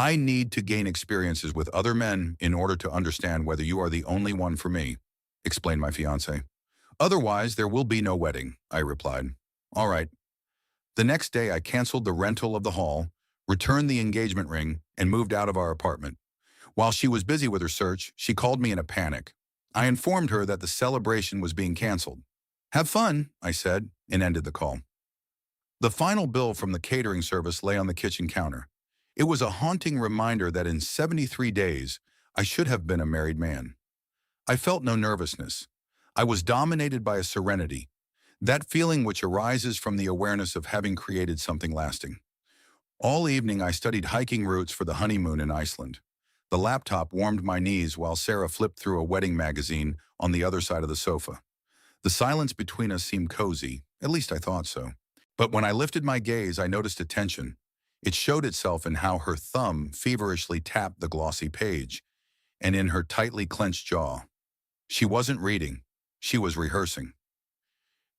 I need to gain experiences with other men in order to understand whether you are the only one for me, explained my fiancé. Otherwise, there will be no wedding, I replied. All right. The next day, I canceled the rental of the hall, returned the engagement ring, and moved out of our apartment. While she was busy with her search, she called me in a panic. I informed her that the celebration was being canceled. Have fun, I said, and ended the call. The final bill from the catering service lay on the kitchen counter. It was a haunting reminder that in 73 days, I should have been a married man. I felt no nervousness. I was dominated by a serenity, that feeling which arises from the awareness of having created something lasting. All evening, I studied hiking routes for the honeymoon in Iceland. The laptop warmed my knees while Sarah flipped through a wedding magazine on the other side of the sofa. The silence between us seemed cozy, at least I thought so. But when I lifted my gaze, I noticed a tension. It showed itself in how her thumb feverishly tapped the glossy page, and in her tightly clenched jaw. She wasn't reading. She was rehearsing.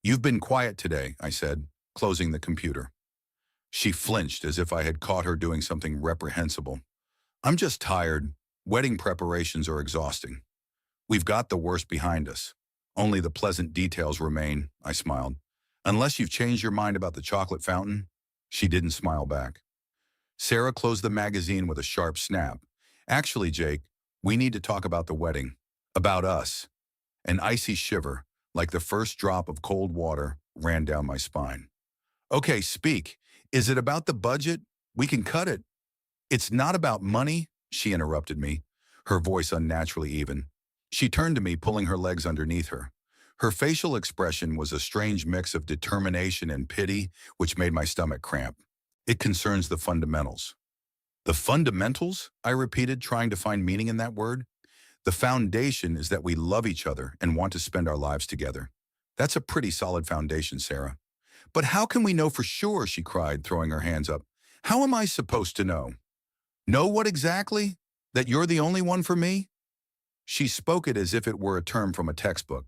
You've been quiet today, I said, closing the computer. She flinched as if I had caught her doing something reprehensible. I'm just tired. Wedding preparations are exhausting. We've got the worst behind us. Only the pleasant details remain, I smiled. Unless you've changed your mind about the chocolate fountain. She didn't smile back. Sarah closed the magazine with a sharp snap. Actually, Jake, we need to talk about the wedding. About us. An icy shiver, like the first drop of cold water, ran down my spine. Okay, speak. Is it about the budget? We can cut it. It's not about money, she interrupted me, her voice unnaturally even. She turned to me, pulling her legs underneath her. Her facial expression was a strange mix of determination and pity, which made my stomach cramp. It concerns the fundamentals. The fundamentals? I repeated, trying to find meaning in that word. The foundation is that we love each other and want to spend our lives together. That's a pretty solid foundation, Sarah. But how can we know for sure, she cried, throwing her hands up. How am I supposed to know? Know what exactly? That you're the only one for me? She spoke it as if it were a term from a textbook.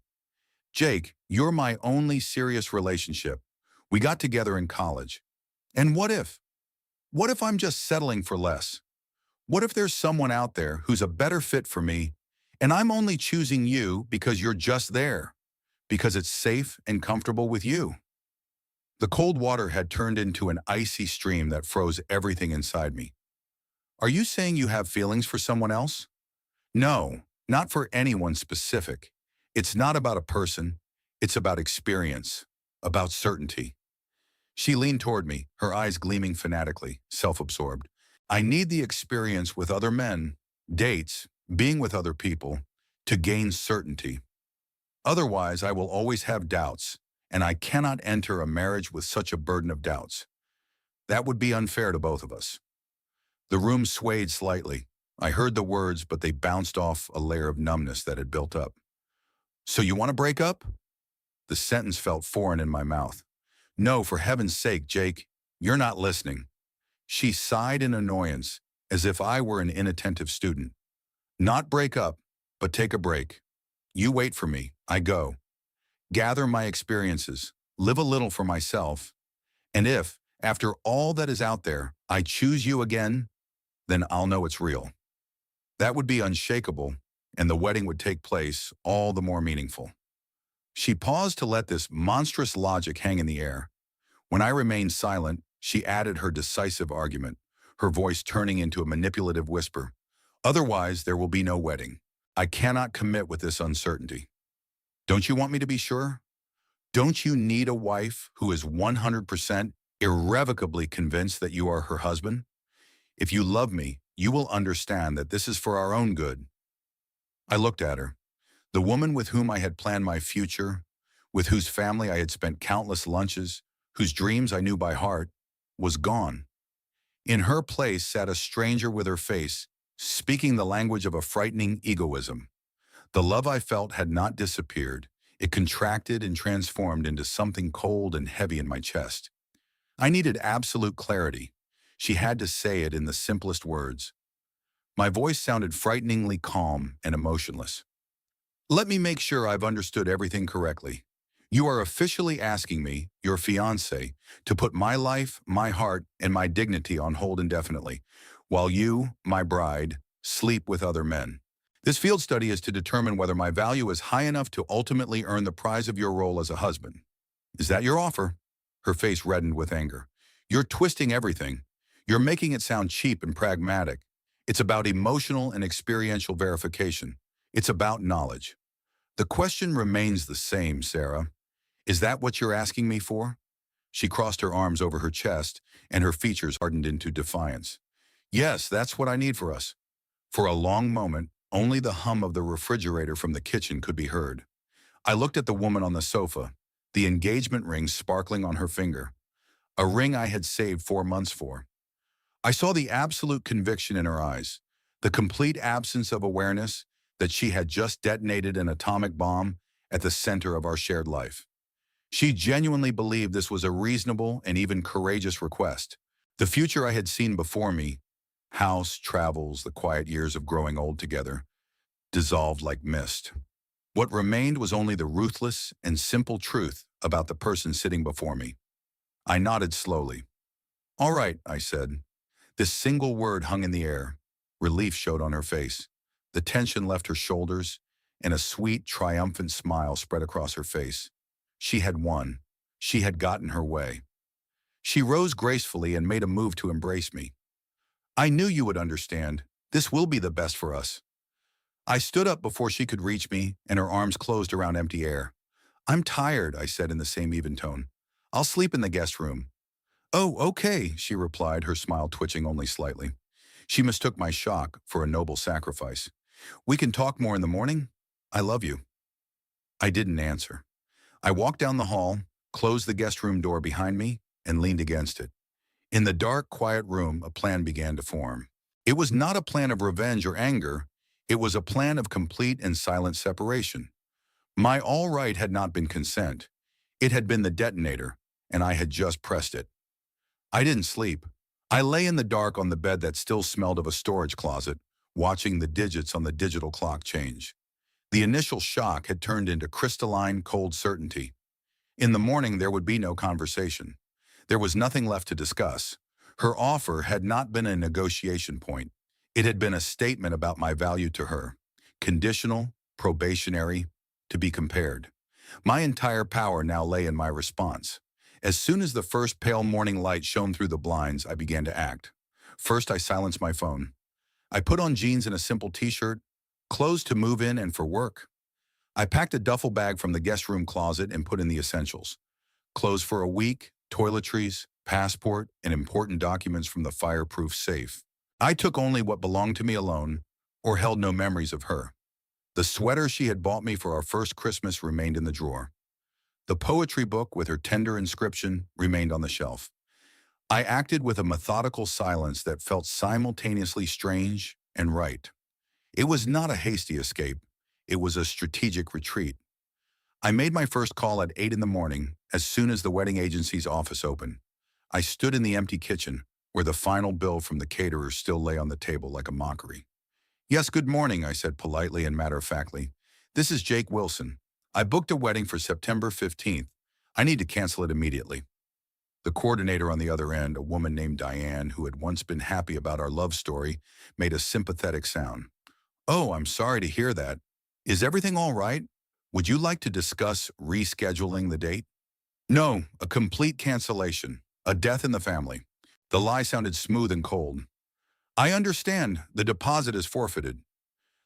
Jake, you're my only serious relationship. We got together in college. And what if? What if I'm just settling for less? What if there's someone out there who's a better fit for me, and I'm only choosing you because you're just there, because it's safe and comfortable with you? The cold water had turned into an icy stream that froze everything inside me. Are you saying you have feelings for someone else? No, not for anyone specific. It's not about a person. It's about experience, about certainty. She leaned toward me, her eyes gleaming fanatically, self-absorbed. I need the experience with other men, dates, being with other people, to gain certainty. Otherwise, I will always have doubts, and I cannot enter a marriage with such a burden of doubts. That would be unfair to both of us. The room swayed slightly. I heard the words, but they bounced off a layer of numbness that had built up. So you want to break up? The sentence felt foreign in my mouth. No, for heaven's sake, Jake, you're not listening. She sighed in annoyance, as if I were an inattentive student. Not break up, but take a break. You wait for me, I go. Gather my experiences, live a little for myself, and if, after all that is out there, I choose you again, then I'll know it's real. That would be unshakable, and the wedding would take place all the more meaningful. She paused to let this monstrous logic hang in the air. When I remained silent, she added her decisive argument, her voice turning into a manipulative whisper. Otherwise, there will be no wedding. I cannot commit with this uncertainty. Don't you want me to be sure? Don't you need a wife who is 100% irrevocably convinced that you are her husband? If you love me, you will understand that this is for our own good. I looked at her. The woman with whom I had planned my future, with whose family I had spent countless lunches, whose dreams I knew by heart, was gone. In her place sat a stranger with her face, speaking the language of a frightening egoism. The love I felt had not disappeared. It contracted and transformed into something cold and heavy in my chest. I needed absolute clarity. She had to say it in the simplest words. My voice sounded frighteningly calm and emotionless. Let me make sure I've understood everything correctly. You are officially asking me, your fiancé, to put my life, my heart, and my dignity on hold indefinitely. while you, my bride, sleep with other men. This field study is to determine whether my value is high enough to ultimately earn the prize of your role as a husband. Is that your offer? Her face reddened with anger. You're twisting everything. You're making it sound cheap and pragmatic. It's about emotional and experiential verification. It's about knowledge. The question remains the same, Sarah. Is that what you're asking me for? She crossed her arms over her chest, and her features hardened into defiance. Yes, that's what I need for us. For a long moment, only the hum of the refrigerator from the kitchen could be heard. I looked at the woman on the sofa, the engagement ring sparkling on her finger, a ring I had saved 4 months for. I saw the absolute conviction in her eyes, the complete absence of awareness that she had just detonated an atomic bomb at the center of our shared life. She genuinely believed this was a reasonable and even courageous request. The future I had seen before me, house, travels, the quiet years of growing old together, dissolved like mist. What remained was only the ruthless and simple truth about the person sitting before me. I nodded slowly. All right, I said. This single word hung in the air. Relief showed on her face. The tension left her shoulders, and a sweet, triumphant smile spread across her face. She had won. She had gotten her way. She rose gracefully and made a move to embrace me. I knew you would understand. This will be the best for us. I stood up before she could reach me, and her arms closed around empty air. I'm tired, I said in the same even tone. I'll sleep in the guest room. Oh, okay, she replied, her smile twitching only slightly. She mistook my shock for a noble sacrifice. We can talk more in the morning? I love you. I didn't answer. I walked down the hall, closed the guest room door behind me, and leaned against it. In the dark, quiet room, a plan began to form. It was not a plan of revenge or anger. It was a plan of complete and silent separation. My all right had not been consent. It had been the detonator, and I had just pressed it. I didn't sleep. I lay in the dark on the bed that still smelled of a storage closet, watching the digits on the digital clock change. The initial shock had turned into crystalline, cold certainty. In the morning, there would be no conversation. There was nothing left to discuss. Her offer had not been a negotiation point. It had been a statement about my value to her. Conditional, probationary, to be compared. My entire power now lay in my response. As soon as the first pale morning light shone through the blinds, I began to act. First, I silenced my phone. I put on jeans and a simple t-shirt, clothes to move in and for work. I packed a duffel bag from the guest room closet and put in the essentials. Clothes for a week, toiletries, passport, and important documents from the fireproof safe. I took only what belonged to me alone, or held no memories of her. The sweater she had bought me for our first Christmas remained in the drawer. The poetry book with her tender inscription remained on the shelf. I acted with a methodical silence that felt simultaneously strange and right. It was not a hasty escape. It was a strategic retreat. I made my first call at 8 in the morning, as soon as the wedding agency's office opened. I stood in the empty kitchen, where the final bill from the caterer still lay on the table like a mockery. Yes, good morning, I said politely and matter-of-factly. This is Jake Wilson. I booked a wedding for September 15th. I need to cancel it immediately. The coordinator on the other end, a woman named Diane, who had once been happy about our love story, made a sympathetic sound. Oh, I'm sorry to hear that. Is everything all right? Would you like to discuss rescheduling the date? No, a complete cancellation. A death in the family. The lie sounded smooth and cold. I understand. The deposit is forfeited.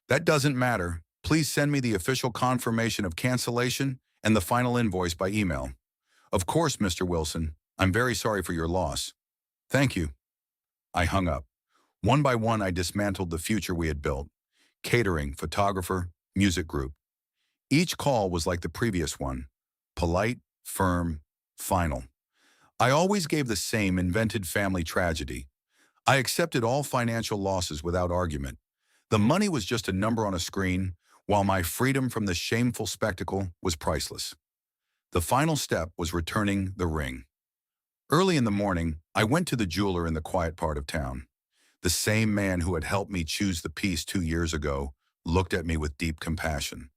That doesn't matter. Please send me the official confirmation of cancellation and the final invoice by email. Of course, Mr. Wilson. I'm very sorry for your loss. Thank you. I hung up. One by one, I dismantled the future we had built. Catering, photographer, music group. Each call was like the previous one. Polite, firm, final. I always gave the same invented family tragedy. I accepted all financial losses without argument. The money was just a number on a screen, while my freedom from the shameful spectacle was priceless. The final step was returning the ring. Early in the morning, I went to the jeweler in the quiet part of town. The same man who had helped me choose the piece 2 years ago looked at me with deep compassion.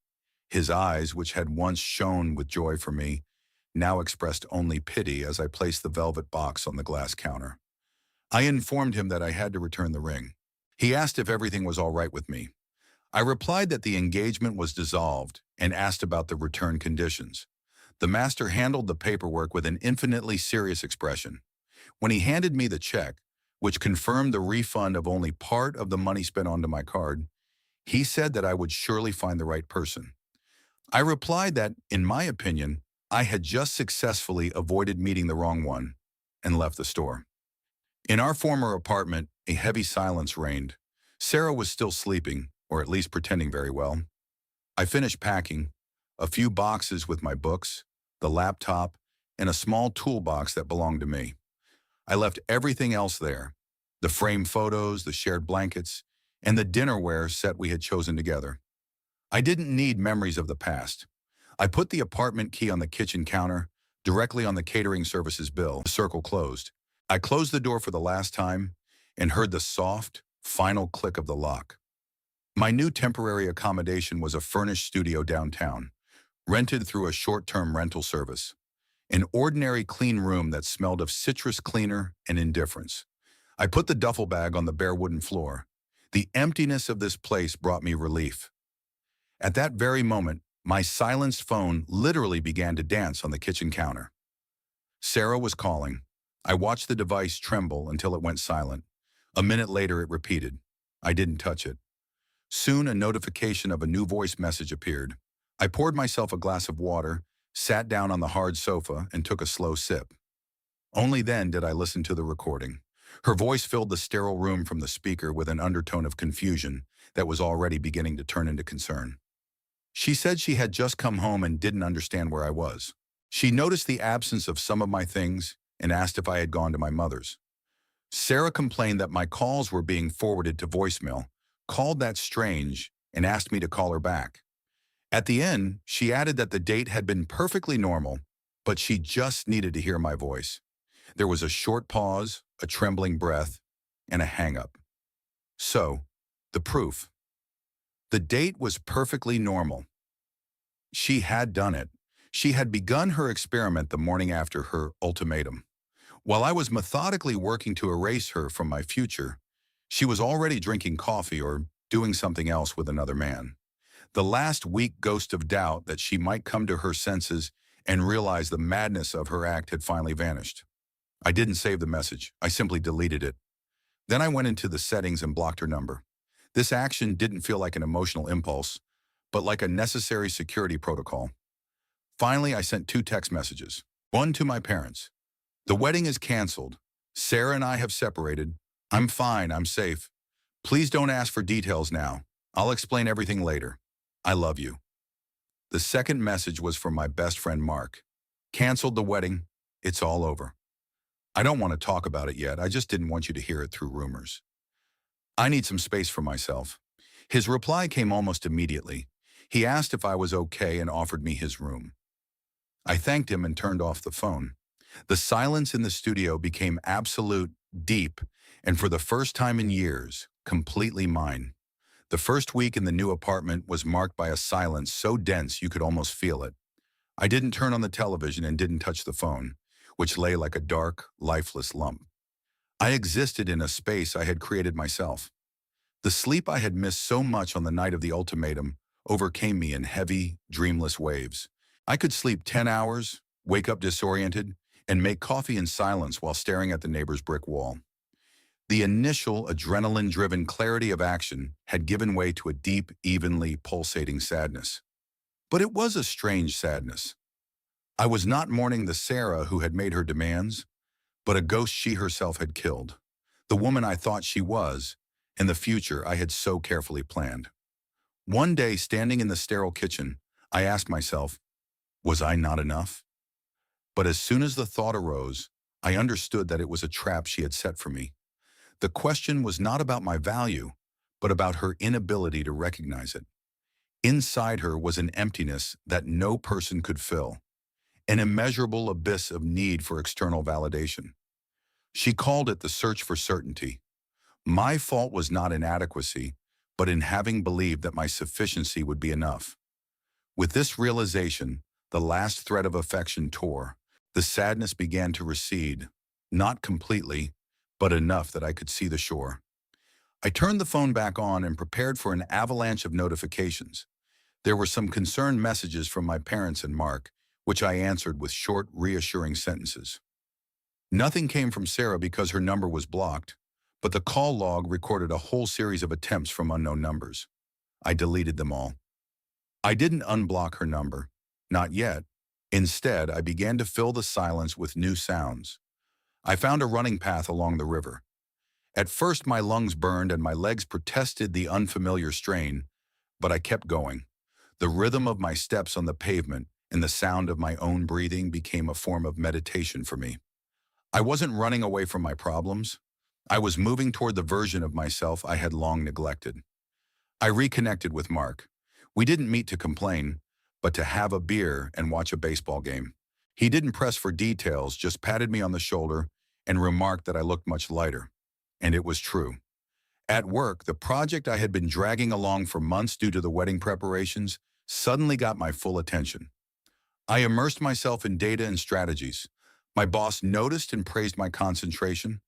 His eyes, which had once shone with joy for me, now expressed only pity as I placed the velvet box on the glass counter. I informed him that I had to return the ring. He asked if everything was all right with me. I replied that the engagement was dissolved and asked about the return conditions. The master handled the paperwork with an infinitely serious expression. When he handed me the check, which confirmed the refund of only part of the money spent onto my card, he said that I would surely find the right person. I replied that, in my opinion, I had just successfully avoided meeting the wrong one and left the store. In our former apartment, a heavy silence reigned. Sarah was still sleeping, or at least pretending very well. I finished packing, a few boxes with my books, the laptop, and a small toolbox that belonged to me. I left everything else there, the framed photos, the shared blankets, and the dinnerware set we had chosen together. I didn't need memories of the past. I put the apartment key on the kitchen counter, directly on the catering service's bill. The circle closed. I closed the door for the last time and heard the soft, final click of the lock. My new temporary accommodation was a furnished studio downtown, rented through a short-term rental service. An ordinary clean room that smelled of citrus cleaner and indifference. I put the duffel bag on the bare wooden floor. The emptiness of this place brought me relief. At that very moment, my silenced phone literally began to dance on the kitchen counter. Sarah was calling. I watched the device tremble until it went silent. A minute later, it repeated. I didn't touch it. Soon, a notification of a new voice message appeared. I poured myself a glass of water, sat down on the hard sofa, and took a slow sip. Only then did I listen to the recording. Her voice filled the sterile room from the speaker with an undertone of confusion that was already beginning to turn into concern. She said she had just come home and didn't understand where I was. She noticed the absence of some of my things and asked if I had gone to my mother's. Sarah complained that my calls were being forwarded to voicemail, called that strange, and asked me to call her back. At the end, she added that the date had been perfectly normal, but she just needed to hear my voice. There was a short pause, a trembling breath, and a hang-up. So, the proof. The date was perfectly normal. She had done it. She had begun her experiment the morning after her ultimatum. While I was methodically working to erase her from my future, she was already drinking coffee or doing something else with another man. The last weak ghost of doubt that she might come to her senses and realize the madness of her act had finally vanished. I didn't save the message. I simply deleted it. Then I went into the settings and blocked her number. This action didn't feel like an emotional impulse, but like a necessary security protocol. Finally, I sent 2 text messages. One to my parents. The wedding is canceled. Sarah and I have separated. I'm fine, I'm safe. Please don't ask for details now. I'll explain everything later. I love you. The second message was from my best friend Mark. Canceled the wedding. It's all over. I don't want to talk about it yet. I just didn't want you to hear it through rumors. I need some space for myself. His reply came almost immediately. He asked if I was okay and offered me his room. I thanked him and turned off the phone. The silence in the studio became absolute, deep, and for the first time in years, completely mine. The first week in the new apartment was marked by a silence so dense you could almost feel it. I didn't turn on the television and didn't touch the phone, which lay like a dark, lifeless lump. I existed in a space I had created myself. The sleep I had missed so much on the night of the ultimatum overcame me in heavy, dreamless waves. I could sleep 10 hours, wake up disoriented, and make coffee in silence while staring at the neighbor's brick wall. The initial adrenaline-driven clarity of action had given way to a deep, evenly pulsating sadness. But it was a strange sadness. I was not mourning the Sarah who had made her demands, but a ghost she herself had killed, the woman I thought she was, and the future I had so carefully planned. One day, standing in the sterile kitchen, I asked myself, was I not enough? But as soon as the thought arose, I understood that it was a trap she had set for me. The question was not about my value, but about her inability to recognize it. Inside her was an emptiness that no person could fill, an immeasurable abyss of need for external validation. She called it the search for certainty. My fault was not inadequacy, but in having believed that my sufficiency would be enough. With this realization, the last thread of affection tore. The sadness began to recede, not completely, but enough that I could see the shore. I turned the phone back on and prepared for an avalanche of notifications. There were some concerned messages from my parents and Mark, which I answered with short, reassuring sentences. Nothing came from Sarah because her number was blocked, but the call log recorded a whole series of attempts from unknown numbers. I deleted them all. I didn't unblock her number. Not yet. Instead, I began to fill the silence with new sounds. I found a running path along the river. At first, my lungs burned and my legs protested the unfamiliar strain, but I kept going. The rhythm of my steps on the pavement and the sound of my own breathing became a form of meditation for me. I wasn't running away from my problems. I was moving toward the version of myself I had long neglected. I reconnected with Mark. We didn't meet to complain, but to have a beer and watch a baseball game. He didn't press for details, just patted me on the shoulder and remarked that I looked much lighter. And it was true. At work, the project I had been dragging along for months due to the wedding preparations suddenly got my full attention. I immersed myself in data and strategies. My boss noticed and praised my concentration.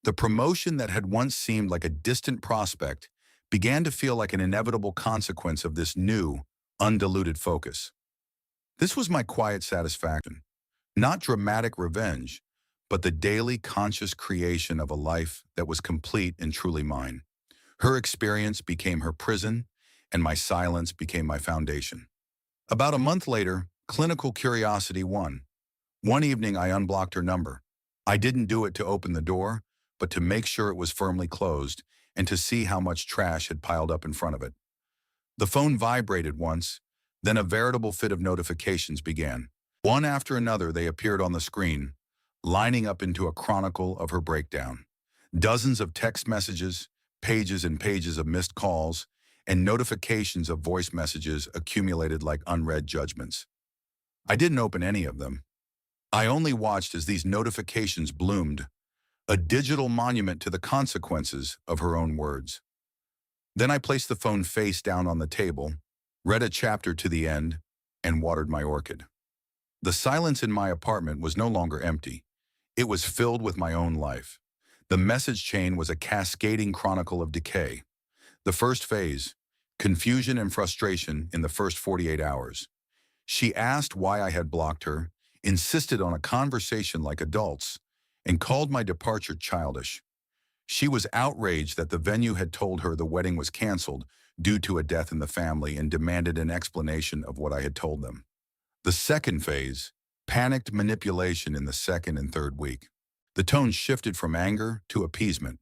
The promotion that had once seemed like a distant prospect began to feel like an inevitable consequence of this new, undiluted focus. This was my quiet satisfaction, not dramatic revenge, but the daily conscious creation of a life that was complete and truly mine. Her experience became her prison, and my silence became my foundation. About a month later, clinical curiosity won. One evening, I unblocked her number. I didn't do it to open the door, but to make sure it was firmly closed and to see how much trash had piled up in front of it. The phone vibrated once, then a veritable fit of notifications began. One after another, they appeared on the screen, lining up into a chronicle of her breakdown. Dozens of text messages, pages and pages of missed calls, and notifications of voice messages accumulated like unread judgments. I didn't open any of them. I only watched as these notifications bloomed, a digital monument to the consequences of her own words. Then I placed the phone face down on the table, read a chapter to the end, and watered my orchid. The silence in my apartment was no longer empty. It was filled with my own life. The message chain was a cascading chronicle of decay. The first phase, confusion and frustration in the first 48 hours. She asked why I had blocked her, insisted on a conversation like adults, and called my departure childish. She was outraged that the venue had told her the wedding was canceled due to a death in the family and demanded an explanation of what I had told them. The second phase, panicked manipulation in the second and third week. The tone shifted from anger to appeasement.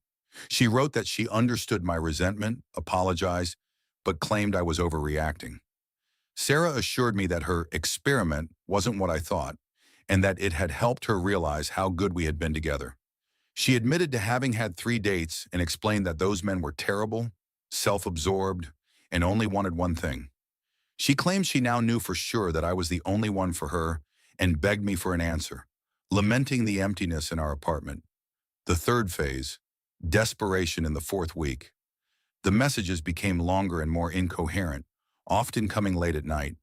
She wrote that she understood my resentment, apologized, but claimed I was overreacting. Sarah assured me that her experiment wasn't what I thought, and that it had helped her realize how good we had been together. She admitted to having had 3 dates and explained that those men were terrible, self-absorbed, and only wanted one thing. She claimed she now knew for sure that I was the only one for her and begged me for an answer, lamenting the emptiness in our apartment. The third phase, desperation in the fourth week. The messages became longer and more incoherent, often coming late at night.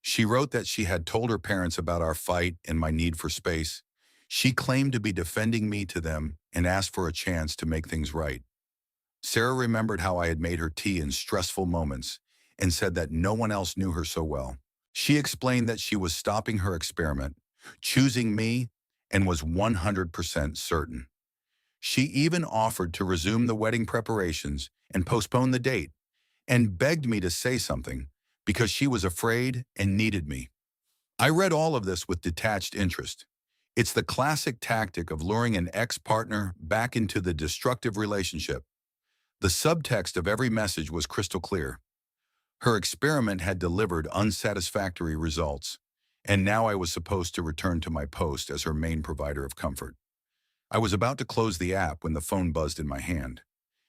She wrote that she had told her parents about our fight and my need for space. She claimed to be defending me to them and asked for a chance to make things right. Sarah remembered how I had made her tea in stressful moments and said that no one else knew her so well. She explained that she was stopping her experiment, choosing me, and was 100% certain. She even offered to resume the wedding preparations and postpone the date, and begged me to say something because she was afraid and needed me. I read all of this with detached interest. It's the classic tactic of luring an ex-partner back into the destructive relationship. The subtext of every message was crystal clear. Her experiment had delivered unsatisfactory results, and now I was supposed to return to my post as her main provider of comfort. I was about to close the app when the phone buzzed in my hand.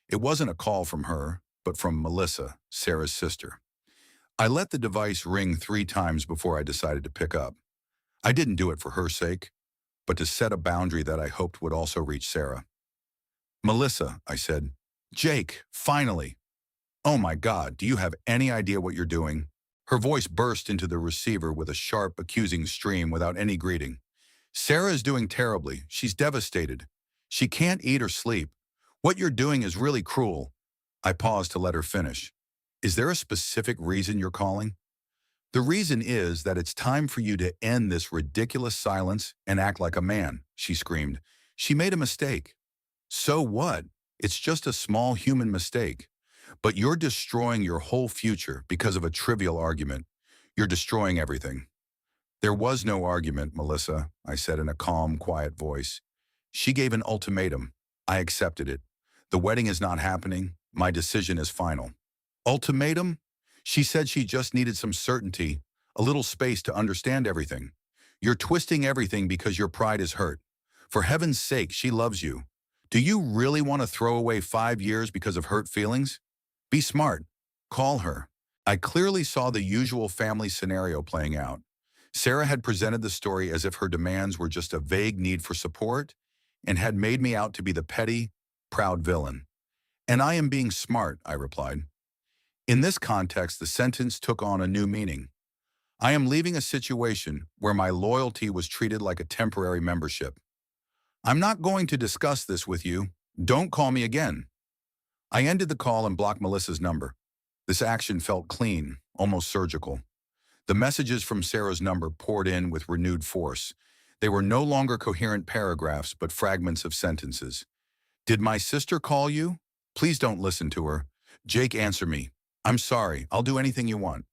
It wasn't a call from her, but from Melissa, Sarah's sister. I let the device ring 3 times before I decided to pick up. I didn't do it for her sake, but to set a boundary that I hoped would also reach Sarah. "Melissa," I said. "Jake, finally. Oh my God, do you have any idea what you're doing?" Her voice burst into the receiver with a sharp, accusing stream without any greeting. "Sarah is doing terribly. She's devastated. She can't eat or sleep. What you're doing is really cruel. I paused to let her finish. Is there a specific reason you're calling? The reason is that it's time for you to end this ridiculous silence and act like a man, she screamed. She made a mistake. So what? It's just a small human mistake. But you're destroying your whole future because of a trivial argument. You're destroying everything. There was no argument, Melissa, I said in a calm, quiet voice. She gave an ultimatum. I accepted it. The wedding is not happening. My decision is final. Ultimatum? She said she just needed some certainty, a little space to understand everything. You're twisting everything because your pride is hurt. For heaven's sake, she loves you. Do you really want to throw away 5 years because of hurt feelings? Be smart. Call her. I clearly saw the usual family scenario playing out. Sarah had presented the story as if her demands were just a vague need for support and had made me out to be the petty, proud villain. And I am being smart, I replied. In this context, the sentence took on a new meaning. I am leaving a situation where my loyalty was treated like a temporary membership. I'm not going to discuss this with you. Don't call me again. I ended the call and blocked Melissa's number. This action felt clean, almost surgical. The messages from Sarah's number poured in with renewed force. They were no longer coherent paragraphs, but fragments of sentences. Did my sister call you? Please don't listen to her. Jake, answer me. I'm sorry. I'll do anything you want.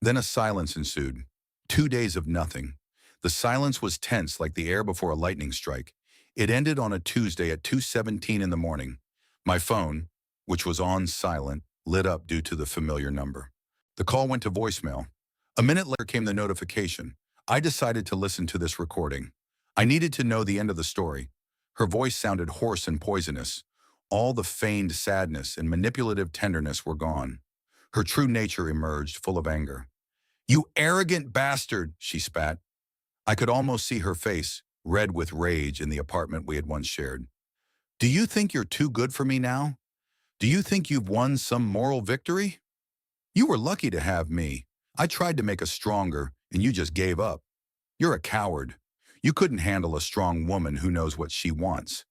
Then a silence ensued. 2 days of nothing. The silence was tense like the air before a lightning strike. It ended on a Tuesday at 2:17 in the morning. My phone, which was on silent, lit up due to the familiar number. The call went to voicemail. A minute later came the notification. I decided to listen to this recording. I needed to know the end of the story. Her voice sounded hoarse and poisonous. All the feigned sadness and manipulative tenderness were gone. Her true nature emerged, full of anger. You arrogant bastard, she spat. I could almost see her face, red with rage in the apartment we had once shared. Do you think you're too good for me now? Do you think you've won some moral victory? You were lucky to have me. I tried to make us stronger, and you just gave up. You're a coward. You couldn't handle a strong woman who knows what she wants.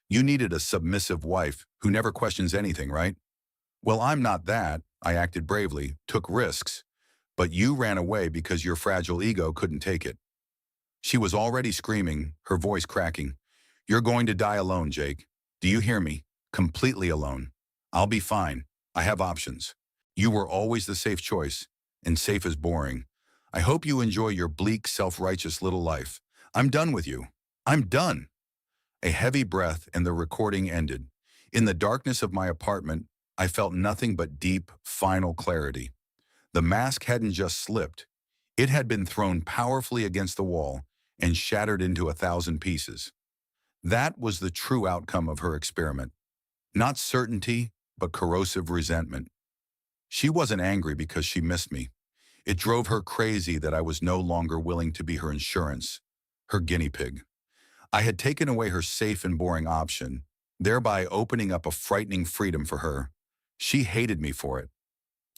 You needed a submissive wife who never questions anything, right? Well, I'm not that. I acted bravely, took risks. But you ran away because your fragile ego couldn't take it. She was already screaming, her voice cracking. You're going to die alone, Jake. Do you hear me? Completely alone. I'll be fine. I have options. You were always the safe choice, and safe is boring. I hope you enjoy your bleak, self-righteous little life. I'm done with you. I'm done. A heavy breath and the recording ended. In the darkness of my apartment, I felt nothing but deep, final clarity. The mask hadn't just slipped. It had been thrown powerfully against the wall and shattered into 1,000 pieces. That was the true outcome of her experiment. Not certainty, but corrosive resentment. She wasn't angry because she missed me. It drove her crazy that I was no longer willing to be her insurance, her guinea pig. I had taken away her safe and boring option, thereby opening up a frightening freedom for her. She hated me for it.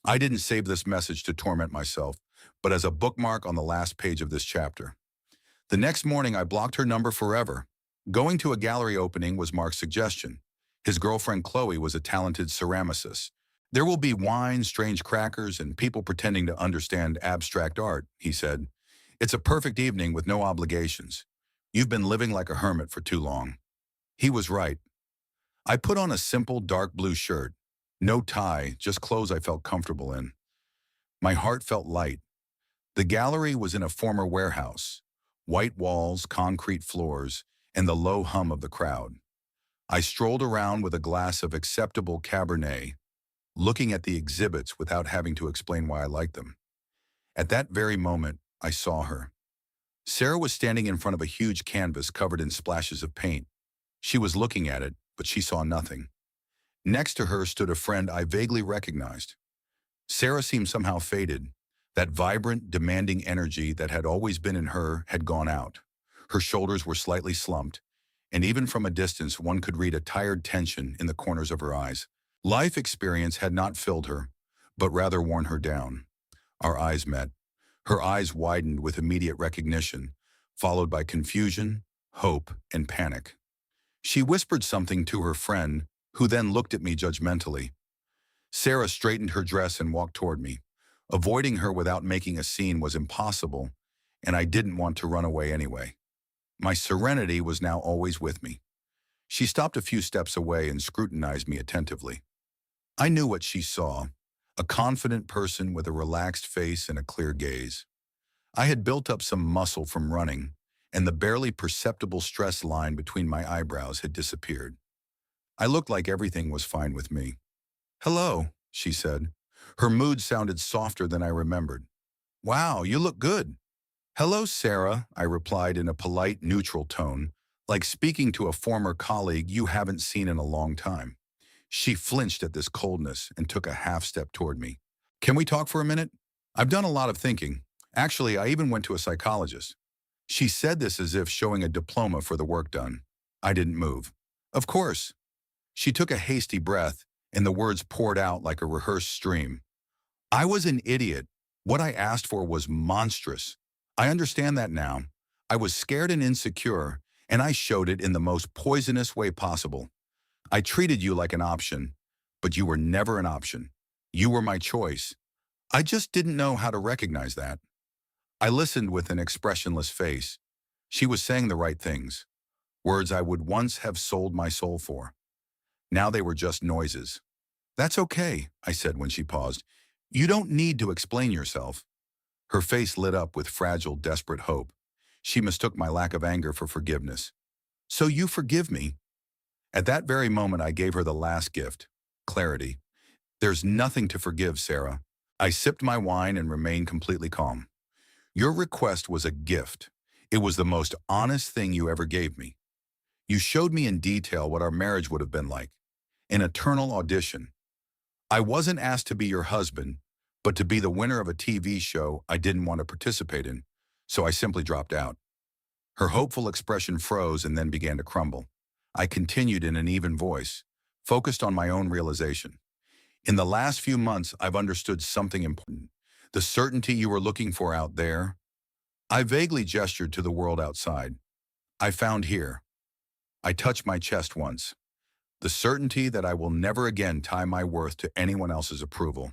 I didn't save this message to torment myself, but as a bookmark on the last page of this chapter. The next morning, I blocked her number forever. Going to a gallery opening was Mark's suggestion. His girlfriend Chloe was a talented ceramicist. There will be wine, strange crackers, and people pretending to understand abstract art, he said. It's a perfect evening with no obligations. You've been living like a hermit for too long. He was right. I put on a simple dark blue shirt. No tie, just clothes I felt comfortable in. My heart felt light. The gallery was in a former warehouse. White walls, concrete floors, and the low hum of the crowd. I strolled around with a glass of acceptable Cabernet, looking at the exhibits without having to explain why I liked them. At that very moment, I saw her. Sarah was standing in front of a huge canvas covered in splashes of paint. She was looking at it, but she saw nothing. Next to her stood a friend I vaguely recognized. Sarah seemed somehow faded. That vibrant, demanding energy that had always been in her had gone out. Her shoulders were slightly slumped, and even from a distance one could read a tired tension in the corners of her eyes. Life experience had not filled her, but rather worn her down. Our eyes met. Her eyes widened with immediate recognition, followed by confusion, hope, and panic. She whispered something to her friend, who then looked at me judgmentally. Sarah straightened her dress and walked toward me. Avoiding her without making a scene was impossible, and I didn't want to run away anyway. My serenity was now always with me. She stopped a few steps away and scrutinized me attentively. I knew what she saw, a confident person with a relaxed face and a clear gaze. I had built up some muscle from running, and the barely perceptible stress line between my eyebrows had disappeared. I looked like everything was fine with me. "Hello," she said. Her mood sounded softer than I remembered. "Wow, you look good." "Hello, Sarah," I replied in a polite, neutral tone, like speaking to a former colleague you haven't seen in a long time. She flinched at this coldness and took a half step toward me. "Can we talk for a minute? I've done a lot of thinking. Actually, I even went to a psychologist." She said this as if showing a diploma for the work done. I didn't move. "Of course." She took a hasty breath, and the words poured out like a rehearsed stream. I was an idiot. What I asked for was monstrous. I understand that now. I was scared and insecure, and I showed it in the most poisonous way possible. I treated you like an option, but you were never an option. You were my choice. I just didn't know how to recognize that. I listened with an expressionless face. She was saying the right things, words I would once have sold my soul for. Now they were just noises. "That's okay," I said when she paused. "You don't need to explain yourself." Her face lit up with fragile, desperate hope. She mistook my lack of anger for forgiveness. "So you forgive me?" At that very moment, I gave her the last gift, clarity. "There's nothing to forgive, Sarah." I sipped my wine and remained completely calm. "Your request was a gift. It was the most honest thing you ever gave me. You showed me in detail what our marriage would have been like, an eternal audition. I wasn't asked to be your husband, but to be the winner of a TV show I didn't want to participate in, so I simply dropped out." Her hopeful expression froze and then began to crumble. I continued in an even voice, focused on my own realization. "In the last few months, I've understood something important. The certainty you were looking for out there, I vaguely gestured to the world outside. I found here." I touched my chest once. "The certainty that I will never again tie my worth to anyone else's approval.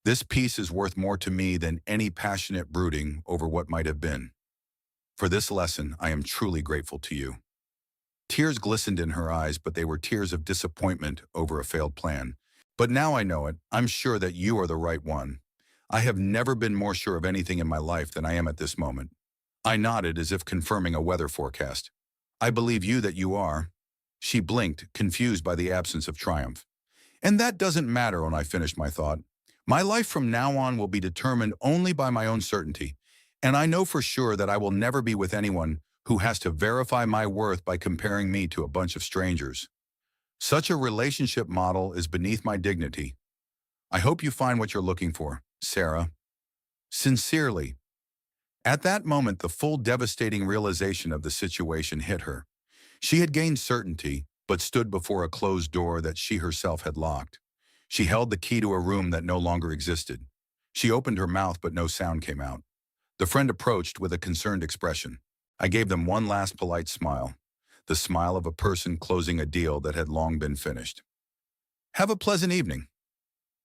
This peace is worth more to me than any passionate brooding over what might have been. For this lesson, I am truly grateful to you." Tears glistened in her eyes, but they were tears of disappointment over a failed plan. "But now I know it. I'm sure that you are the right one. I have never been more sure of anything in my life than I am at this moment." I nodded as if confirming a weather forecast. "I believe you that you are." She blinked, confused by the absence of triumph. "And that doesn't matter," when I finished my thought. "My life from now on will be determined only by my own certainty, and I know for sure that I will never be with anyone who has to verify my worth by comparing me to a bunch of strangers. Such a relationship model is beneath my dignity. I hope you find what you're looking for, Sarah. Sincerely." At that moment, the full devastating realization of the situation hit her. She had gained certainty, but stood before a closed door that she herself had locked. She held the key to a room that no longer existed. She opened her mouth, but no sound came out. The friend approached with a concerned expression. I gave them one last polite smile, the smile of a person closing a deal that had long been finished. "Have a pleasant evening."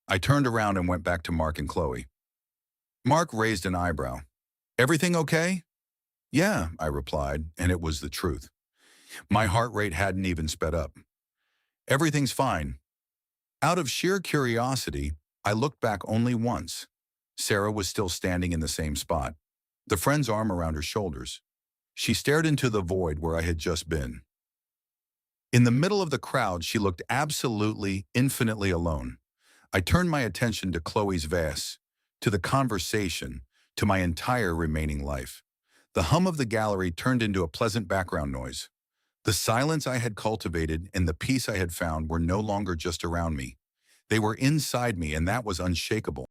I turned around and went back to Mark and Chloe. Mark raised an eyebrow. "Everything okay?" "Yeah," I replied, and it was the truth. My heart rate hadn't even sped up. "Everything's fine." Out of sheer curiosity, I looked back only once. Sarah was still standing in the same spot, the friend's arm around her shoulders. She stared into the void where I had just been. In the middle of the crowd, she looked absolutely, infinitely alone. I turned my attention to Chloe's vase, to the conversation, to my entire remaining life. The hum of the gallery turned into a pleasant background noise. The silence I had cultivated and the peace I had found were no longer just around me. They were inside me, and that was unshakable.